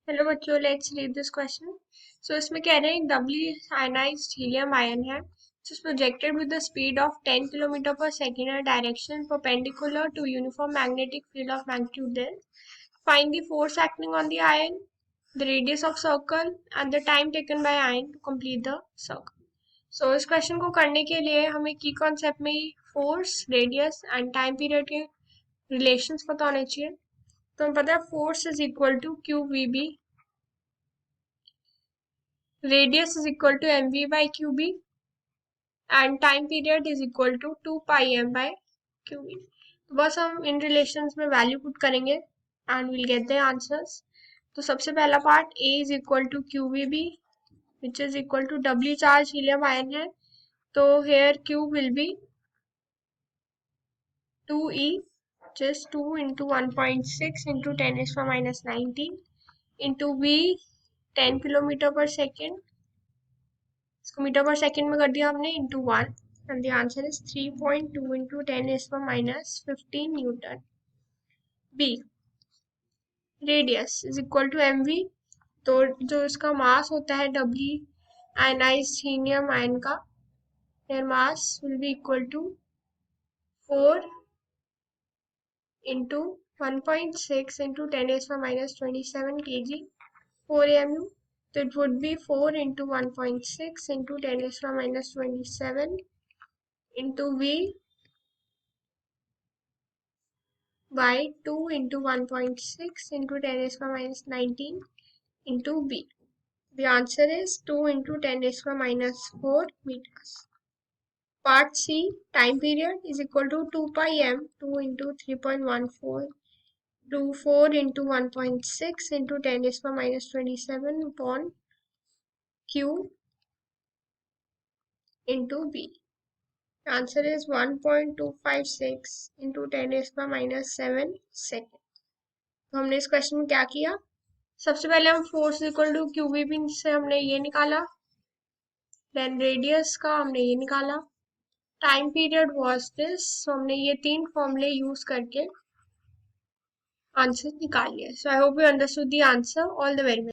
Hello बच्चों, let's read this question. सो इसमें कह रहे हैं डबली आयनाइज्ड हीलियम आयन है which is projected with the speed of 10 km per second in a direction perpendicular to uniform magnetic field of magnitude then. Find the force acting on the ion, the radius of circle and the time taken by ion to complete the circle. So इस question को करने के लिए हमें की concept में force, radius and time period के relations पता होने चाहिए। तो हमें पता है force is equal to q v b, radius is equal to mv by qb and time period is equal to 2 pi m by qb। तो बस हम इन रिलेशंस में वैल्यू पुट करेंगे and will get the answers. तो सबसे पहला part a is equal to qvb which is equal to doubly charged helium ion है, तो here q will be 2e just 2 into 1.6 into 10 is for minus 19 into v 10 kilometre पर second, इसको metre पर second में कर दिया हमने into 1 and the answer is 3.2 into 10 is for minus 15 newton. B radius is equal to m v, तो जो इसका मास होता है डबली आयनाइज्ड हीलियम आयन का, their mass will be equal to 4 into 1.6 into 10 is for minus 27 kg 4 mu, so it would be 4 into 1.6 into 10 is for minus 27 into v by 2 into 1.6 into 10 is for minus 19 into b. The answer is 2 into 10 is for minus 4 meters. Part C, time period is equal to 2 pi m 2 into 3.14 to 4 into 1.6 into 10 is for minus 27 upon q into b. The answer is 1.256 into 10 is for minus 7 second. तो हमने इस question में क्या किया, सबसे पहले हम force equal to QB से हमने ये निकाला, देन रेडियस का हमने ये निकाला, time period was this, so हमने ये तीन फॉर्मूले यूज करके आंसर निकाल लिया। So I hope you understood the answer. All the very best.